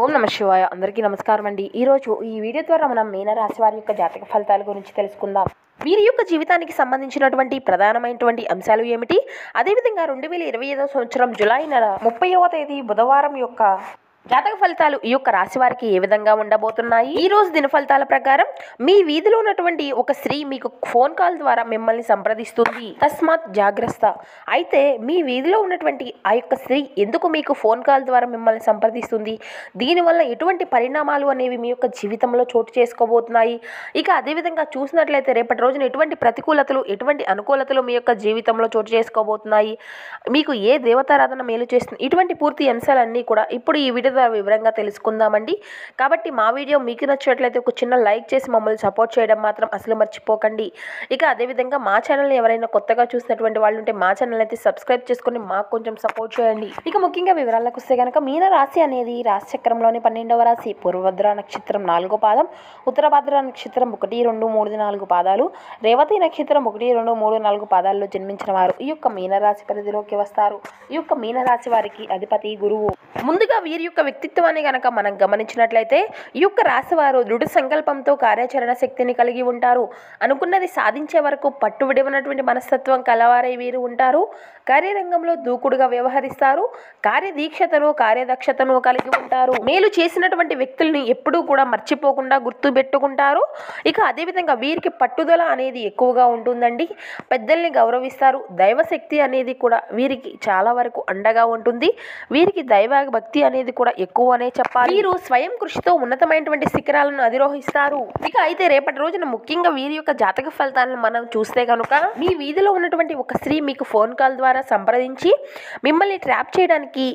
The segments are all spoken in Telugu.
ఓం నమ శివాయ. అందరికీ నమస్కారం అండి. ఈరోజు ఈ వీడియో ద్వారా మనం మీనరాశి వారి యొక్క జాతక ఫలితాల గురించి తెలుసుకుందాం. వీరి యొక్క జీవితానికి సంబంధించినటువంటి ప్రధానమైనటువంటి అంశాలు ఏమిటి, అదేవిధంగా 2025 సంవత్సరం జూలై నెల 30వ తేదీ బుధవారం యొక్క జాతక ఫలితాలు ఈ యొక్క రాశి వారికి ఏ విధంగా ఉండబోతున్నాయి. ఈ రోజు దిన ఫలితాల ప్రకారం మీ వీధిలో ఉన్నటువంటి ఒక స్త్రీ మీకు ఫోన్ కాల్ ద్వారా మిమ్మల్ని సంప్రదిస్తుంది. తస్మాత్ జాగ్రత్త. అయితే మీ వీధిలో ఉన్నటువంటి ఆ యొక్క స్త్రీ ఎందుకు మీకు ఫోన్ కాల్ ద్వారా మిమ్మల్ని సంప్రదిస్తుంది, దీనివల్ల ఎటువంటి పరిణామాలు అనేవి మీ యొక్క జీవితంలో చోటు చేసుకోబోతున్నాయి. ఇక అదేవిధంగా చూసినట్లయితే రేపటి రోజున ఎటువంటి ప్రతికూలతలు ఎటువంటి అనుకూలతలు మీ యొక్క జీవితంలో చోటు చేసుకోబోతున్నాయి, మీకు ఏ దేవతారాధన మేలు చేస్తుంది, ఇటువంటి పూర్తి అంశాలన్నీ కూడా ఇప్పుడు ఈ వీడియో వివరంగా తెలుసుకుందామండి. కాబట్టి మా వీడియో మీకు నచ్చినట్లయితే ఒక చిన్న లైక్ చేసి మమ్మల్ని సపోర్ట్ చేయడం మాత్రం అసలు మర్చిపోకండి. ఇక అదేవిధంగా మా ఛానల్ని ఎవరైనా కొత్తగా చూసినటువంటి వాళ్ళు ఉంటే మా ఛానల్ అయితే సబ్స్క్రైబ్ చేసుకుని మాకు కొంచెం సపోర్ట్ చేయండి. ఇక ముఖ్యంగా వివరాలకు వస్తే కనుక మీన రాశి అనేది రాశి చక్రంలోని 12వ రాశి. పూర్వభద్ర నక్షత్రం 4వ పాదం, ఉత్తరభద్ర నక్షత్రం 1, 2, 3, 4 పాదాలు, రేవతి నక్షత్రం 1, 2, 3, 4 పాదాల్లో జన్మించిన వారు ఈ యొక్క మీనరాశి పరిధిలోకి వస్తారు. ఈ యొక్క మీనరాశి వారికి అధిపతి గురువు. ముందుగా వీరి యొక్క వ్యక్తిత్వాన్ని కనుక మనం గమనించినట్లయితే ఈ యొక్క రాశి వారు దృఢ సంకల్పంతో కార్యాచరణ శక్తిని కలిగి ఉంటారు. అనుకున్నది సాధించే వరకు పట్టుబడినటువంటి మనస్తత్వం కలవారై వీరు ఉంటారు. కార్యరంగంలో దూకుడుగా వ్యవహరిస్తారు. కార్యదీక్షతను కార్యదక్షతను కలిగి ఉంటారు. మేలు చేసినటువంటి వ్యక్తుల్ని ఎప్పుడూ కూడా మర్చిపోకుండా గుర్తు పెట్టుకుంటారు. ఇక అదేవిధంగా వీరికి పట్టుదల అనేది ఎక్కువగా ఉంటుందండి. పెద్దల్ని గౌరవిస్తారు. దైవశక్తి అనేది కూడా వీరికి చాలా వరకు అండగా ఉంటుంది. వీరికి దైవ భక్తి అనేది కూడా ఎక్కువనే చెప్పాలి. వీరు స్వయం కృషితో ఉన్నతమైనటువంటి శిఖరాలను అధిరోహిస్తారు. ఇక అయితే రేపటి రోజున ముఖ్యంగా వీరి యొక్క జాతక ఫలితాలను మనం చూస్తే కనుక మీ వీధిలో ఉన్నటువంటి ఒక స్త్రీ మీకు ఫోన్ కాల్ ద్వారా సంప్రదించి మిమ్మల్ని ట్రాప్ చేయడానికి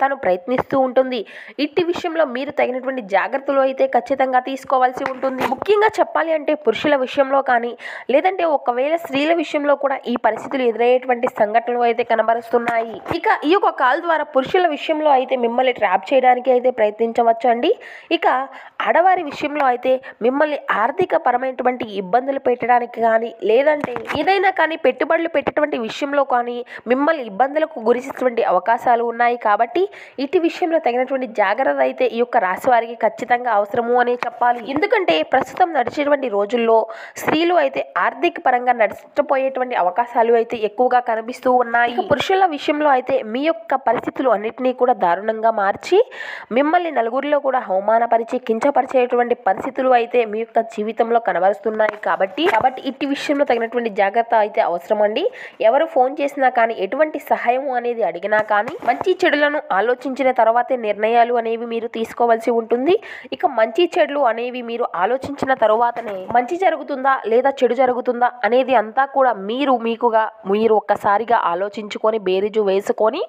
తను ప్రయత్నిస్తూ ఉంటుంది. ఇట్టి విషయంలో మీరు తగినటువంటి జాగ్రత్తలు అయితే ఖచ్చితంగా తీసుకోవాల్సి ఉంటుంది. ముఖ్యంగా చెప్పాలి అంటే పురుషుల విషయంలో కానీ లేదంటే ఒకవేళ స్త్రీల విషయంలో కూడా ఈ పరిస్థితులు ఎదురయ్యేటువంటి సంఘటనలు అయితే కనబరుస్తున్నాయి. ఇక ఈ యొక్క కాల్ ద్వారా పురుషుల విషయంలో అయితే మిమ్మల్ని ట్రాప్ చేయడానికి అయితే ప్రయత్నించవచ్చు అండి. ఇక ఆడవారి విషయంలో అయితే మిమ్మల్ని ఆర్థిక పరమైనటువంటి ఇబ్బందులు పెట్టడానికి కానీ లేదంటే ఏదైనా కానీ పెట్టుబడులు పెట్టేటువంటి విషయంలో కానీ మిమ్మల్ని ఇబ్బందులకు గురిచేటువంటి అవకాశాలు ఉన్నాయి. కాబట్టి ఇటు విషయంలో తగినటువంటి జాగ్రత్త అయితే ఈ యొక్క రాశి వారికి ఖచ్చితంగా అవసరము అనే చెప్పాలి. ఎందుకంటే ప్రస్తుతం నడిచేటువంటి రోజుల్లో స్త్రీలు అయితే ఆర్థిక పరంగా నడిచిపోయేటువంటి అవకాశాలు అయితే ఎక్కువగా కనిపిస్తూ ఉన్నాయి. పురుషుల విషయంలో అయితే మీ యొక్క పరిస్థితులు అన్నిటినీ కూడా దారుణంగా మార్చి మిమ్మల్ని నలుగురిలో కూడా అవమానపరిచి కించపరిచేటువంటి పరిస్థితులు అయితే మీ యొక్క జీవితంలో కనబరుస్తున్నాయి. కాబట్టి ఇట్టి విషయంలో తగినటువంటి జాగ్రత్త అయితే అవసరం అండి. ఎవరు ఫోన్ చేసినా కానీ ఎటువంటి సహాయం అనేది అడిగినా కానీ మంచి చెడులను ఆలోచించిన తర్వాతే నిర్ణయాలు అనేవి మీరు తీసుకోవాల్సి ఉంటుంది. ఇక మంచి చెడులు అనేవి మీరు ఆలోచించిన తర్వాతనే మంచి జరుగుతుందా లేదా చెడు జరుగుతుందా అనేది అంతా కూడా మీరు ఒక్కసారిగా ఆలోచించుకొని బేరీజు వేసుకొని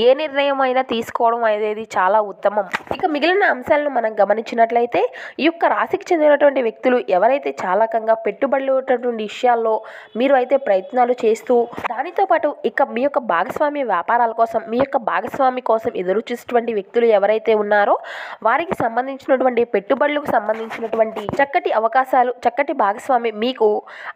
ఏ నిర్ణయం అయినా తీసుకోవడం అనేది చాలా ఉత్తమం. ఇక మిగిలిన అంశాలను మనం గమనించినట్లయితే ఈ యొక్క రాశికి చెందినటువంటి వ్యక్తులు ఎవరైతే చాలాకంగా పెట్టుబడులు విషయాల్లో మీరు అయితే ప్రయత్నాలు చేస్తూ దానితో పాటు ఇక మీ యొక్క భాగస్వామి వ్యాపారాల కోసం మీ యొక్క భాగస్వామి కోసం ఎదురు చూసేటువంటి వ్యక్తులు ఎవరైతే ఉన్నారో వారికి సంబంధించినటువంటి పెట్టుబడులకు సంబంధించినటువంటి చక్కటి అవకాశాలు చక్కటి భాగస్వామి మీకు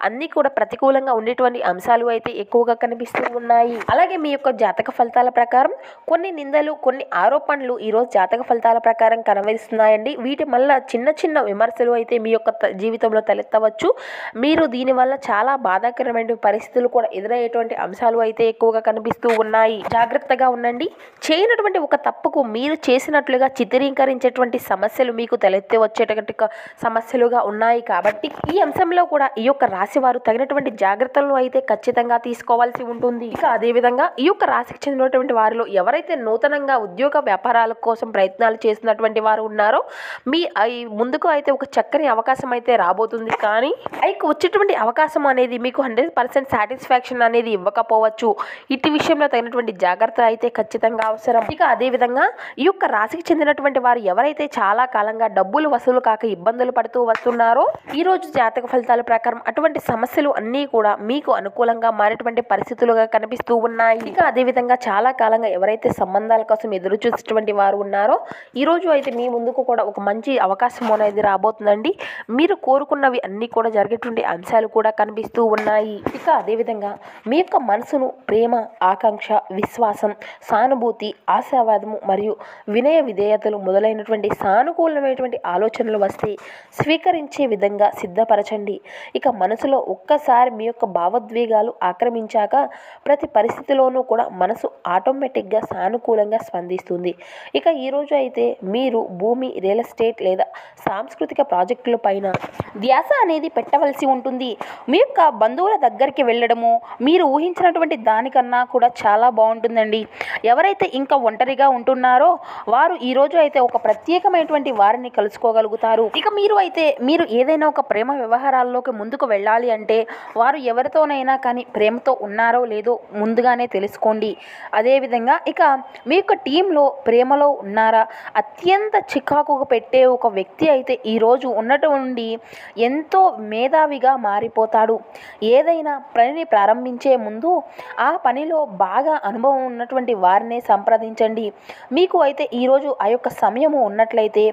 అన్ని కూడా ప్రతికూలంగా ఉండేటువంటి అంశాలు అయితే ఎక్కువగా కనిపిస్తూ ఉన్నాయి. అలాగే మీ యొక్క జాతక ఫలితాల ప్రకారం కొన్ని నిందలు కొన్ని ఆరోపణలు ఈరోజు జాతక ఫలితాల ప్రకారం కనిపిస్తున్నాయండి. వీటి వల్ల చిన్న చిన్న విమర్శలు అయితే మీ యొక్క జీవితంలో తలెత్తవచ్చు. మీరు దీనివల్ల చాలా బాధాకరమైన పరిస్థితులు కూడా ఎదురయ్యేటువంటి అంశాలు అయితే ఎక్కువగా కనిపిస్తూ ఉన్నాయి. జాగ్రత్తగా ఉండండి. చేయనటువంటి ఒక తప్పుకు మీరు చేసినట్లుగా చిత్రీకరించేటువంటి సమస్యలు మీకు తలెత్తి వచ్చేటువంటి సమస్యలుగా ఉన్నాయి. కాబట్టి ఈ అంశంలో కూడా ఈ యొక్క రాశి వారు తగినటువంటి జాగ్రత్తలను అయితే ఖచ్చితంగా తీసుకోవాల్సి ఉంటుంది. ఇక అదేవిధంగా ఈ యొక్క రాశికి చెందినటువంటి వారిలో ఎవరైతే నూతనంగా ఉద్యోగ వ్యాపారాల కోసం ప్రయత్నాలు చేసినటువంటి వారు ఉన్నారో మీ ముందుకు అయితే ఒక చక్కని అవకాశం అయితే రాబోతుంది. కానీ వచ్చేటువంటి అవకాశం అనేది మీకు 100% సాటిస్ఫాక్షన్ అనేది ఇవ్వకపోవచ్చు. ఇటు విషయంలో తగినటువంటి జాగ్రత్త అయితే ఖచ్చితంగా అవసరం. ఇక అదేవిధంగా ఈ యొక్క రాశికి చెందినటువంటి వారు ఎవరైతే చాలా కాలంగా డబ్బులు వసూలు కాక ఇబ్బందులు పడుతూ వస్తున్నారో ఈ రోజు జాతక ఫలితాల ప్రకారం అటువంటి సమస్యలు అన్నీ కూడా మీకు అనుకూలంగా మారేటువంటి పరిస్థితులుగా కనిపిస్తూ ఉన్నాయి. ఇక అదేవిధంగా చాలా కాలంగా ఎవరైతే సంబంధాల కోసం ఎదురు చూసేటువంటి వారు ఉన్నారో ఈ రోజు అయితే మీ ముందుకు కూడా ఒక మంచి అవకాశం అనేది రాబోతుందండి. మీరు కోరుకున్నవి అన్నీ కూడా జరిగేటువంటి అంశాలు కూడా కనిపిస్తూ ఉన్నాయి. ఇక అదేవిధంగా మీ యొక్క మనసును ప్రేమ ఆకాంక్ష విశ్వాసం సానుభూతి ఆశావాదము మరియు వినయ విధేయతలు మొదలైనటువంటి సానుకూలమైనటువంటి ఆలోచనలు వస్తే స్వీకరించే విధంగా సిద్ధపరచండి. ఇక మనసులో ఒక్కసారి మీ యొక్క భావోద్వేగాలు ఆక్రమించాక ప్రతి పరిస్థితిలోనూ కూడా మనసు ఆటోమేటిక్గా సానుకూలంగా స్పందిస్తుంది. ఇక ఈరోజు అయితే మీరు భూమి, రియల్ ఎస్టేట్ లేదా సాంస్కృతిక ప్రాజెక్టుల పైన ధ్యాస అనేది పెట్టవలసి ఉంటుంది. మీ యొక్క బంధువుల దగ్గరికి వెళ్ళడము మీరు ఊహించినటువంటి దానికన్నా కూడా చాలా బాగుంటుందండి. ఎవరైతే ఇంకా ఒంటరిగా ఉంటున్నారో వారు ఈరోజు అయితే ఒక ప్రత్యేకమైనటువంటి వారిని కలుసుకోగలుగుతారు. ఇక మీరు ఏదైనా ఒక ప్రేమ వ్యవహారాల్లోకి ముందుకు వెళ్ళాలి అంటే వారు ఎవరితోనైనా కానీ ప్రేమతో ఉన్నారో లేదో ముందుగానే తెలుసుకోండి. అదేవిధంగా ఇక మీ యొక్క టీంలో ప్రేమలో ఉన్నారా, అత్యంత చికాకుగా పెట్టే ఒక వ్యక్తి అయితే ఈరోజు ఉన్నటువంటి ఎంతో మేధావిగా మారిపోతాడు. ఏదైనా పనిని ప్రారంభించే ముందు ఆ పనిలో బాగా అనుభవం ఉన్నటువంటి వారినే సంప్రదించండి. మీకు అయితే ఈరోజు ఆ యొక్క సమయము ఉన్నట్లయితే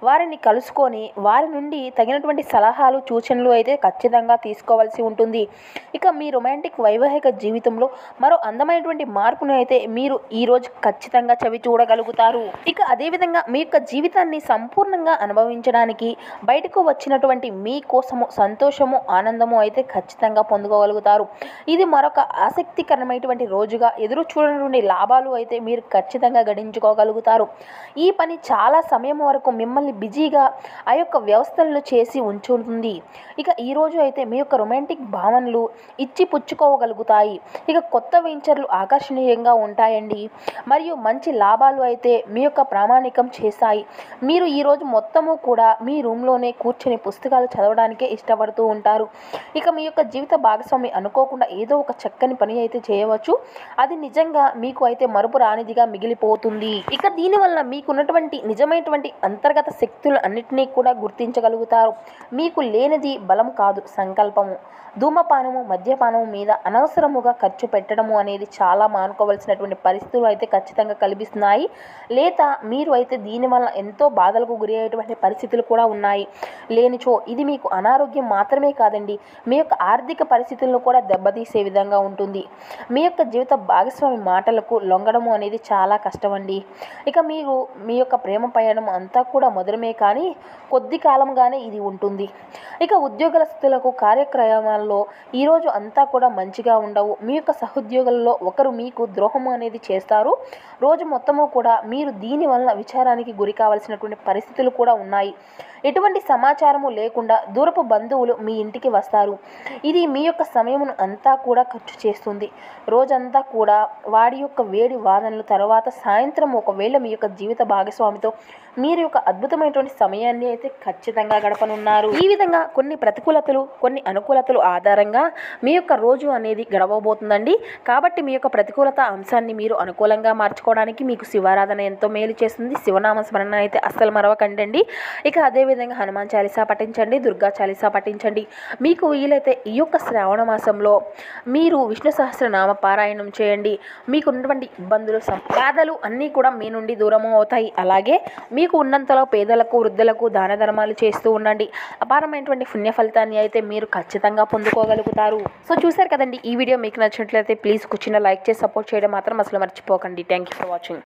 వారిని కలుసుకొని వారి నుండి తగినటువంటి సలహాలు, సూచనలు అయితే ఖచ్చితంగా తీసుకోవాల్సి ఉంటుంది. ఇక మీ రొమాంటిక్ వైవాహిక జీవితంలో మరో అందమైనటువంటి మార్పును అయితే మీరు ఈరోజు ఖచ్చితంగా చవి చూడగలుగుతారు. ఇక అదేవిధంగా మీ యొక్క జీవితాన్ని సంపూర్ణంగా అనుభవించడానికి బయటకు వచ్చినటువంటి మీ కోసము సంతోషము, ఆనందము అయితే ఖచ్చితంగా పొందుకోగలుగుతారు. ఇది మరొక ఆసక్తికరమైనటువంటి రోజుగా ఎదురు చూడనటువంటి లాభాలు అయితే మీరు ఖచ్చితంగా గడించుకోగలుగుతారు. ఈ పని చాలా సమయం వరకు మిమ్మల్ని బిజీగా ఆ యొక్క వ్యవస్థలను చేసి ఉంచుతుంది. ఇక ఈరోజు అయితే మీ యొక్క రొమాంటిక్ భావనలు ఇచ్చి పుచ్చుకోగలుగుతాయి. ఇక కొత్త వెంచర్లు ఆకర్షణీయంగా ఉంటాయండి మరియు మంచి లాభాలు అయితే మీ యొక్క ప్రామాణికం చేస్తాయి. మీరు ఈరోజు మొత్తము కూడా మీ రూమ్లోనే కూర్చొని పుస్తకాలు చదవడానికే ఇష్టపడుతూ ఉంటారు. ఇక మీ యొక్క జీవిత భాగస్వామి అనుకోకుండా ఏదో ఒక చక్కని పని అయితే చేయవచ్చు. అది నిజంగా మీకు అయితే మరుపు రానిదిగా మిగిలిపోతుంది. ఇక దీనివల్ల మీకున్నటువంటి నిజమైనటువంటి అంతర్గత శక్తులు అన్నిటినీ కూడా గుర్తించగలుగుతారు. మీకు లేనిది బలం కాదు, సంకల్పము. ధూమపానము, మద్యపానము మీద అనవసరముగా ఖర్చు పెట్టడము అనేది చాలా మానుకోవాల్సినటువంటి పరిస్థితులు అయితే ఖచ్చితంగా కల్పిస్తున్నాయి. లేదా మీరు అయితే దీనివల్ల ఎంతో బాధలకు గురి అయ్యేటువంటి పరిస్థితులు కూడా ఉన్నాయి. లేనిచో ఇది మీకు అనారోగ్యం మాత్రమే కాదండి, మీ యొక్క ఆర్థిక పరిస్థితులను కూడా దెబ్బతీసే విధంగా ఉంటుంది. మీ యొక్క జీవిత భాగస్వామి మాటలకు లొంగడము అనేది చాలా కష్టమండి. ఇక మీరు మీ యొక్క ప్రేమ పయనం అంతా కూడా మధురమే కానీ కొద్ది కాలంగానే ఇది ఉంటుంది. ఇక ఉద్యోగస్తులకు కార్యక్రమాల్లో ఈరోజు అంతా కూడా మంచిగా ఉండవు. మీ యొక్క సహోద్యోగులలో ఒకరు మీకు ద్రోహము అనేది చేస్తారు. రోజు మొత్తము కూడా మీరు దీనివల్ల విచారానికి గురి కావాల్సినటువంటి పరిస్థితులు కూడా ఉన్నాయి. ఎటువంటి సమాచారము లేకుండా దూరపు బంధువులు మీ ఇంటికి వస్తారు. ఇది మీ యొక్క సమయమును అంతా కూడా ఖర్చు చేస్తుంది. రోజంతా కూడా వాడి యొక్క వేడి వాదనలు తర్వాత సాయంత్రం ఒకవేళ మీ యొక్క జీవిత భాగస్వామితో మీరు యొక్క అద్భుతమైనటువంటి సమయాన్ని అయితే ఖచ్చితంగా గడపనున్నారు. ఈ విధంగా కొన్ని ప్రతికూలతలు, కొన్ని అనుకూలతలు ఆధారంగా మీ యొక్క రోజు అనేది గడవబోతుందండి. కాబట్టి మీ యొక్క ప్రతికూలత అంశాన్ని మీరు అనుకూలంగా మార్చుకోవడానికి మీకు శివారాధన ఎంతో మేలు చేస్తుంది. శివనామ స్మరణ అయితే అస్సలు మరవకండి. ఇక అదేవిధంగా హనుమాన్ చాలీసా పఠించండి, దుర్గా చాలీసా పఠించండి. మీకు వీలైతే ఈ యొక్క శ్రావణ మాసంలో మీరు విష్ణు సహస్రనామ పారాయణం చేయండి. మీకు ఉన్నటువంటి ఇబ్బందులు, బాధలు అన్నీ కూడా మీ నుండి దూరం అవుతాయి. అలాగే మీకు ఉన్నంతలో పేదలకు, వృద్ధులకు దాన ధర్మాలు చేస్తూ ఉండండి. అపారమైనటువంటి పుణ్య ఫలితాన్ని అయితే మీరు ఖచ్చితంగా పొందుకోగలుగుతారు. సో చూసారు కదండి, ఈ వీడియో మీకు నచ్చినట్లయితే ప్లీజ్ కూర్చున్న లైక్ చేసి సపోర్ట్ చేయడం మాత్రం అసలు మర్చిపోకండి. Thank you for watching.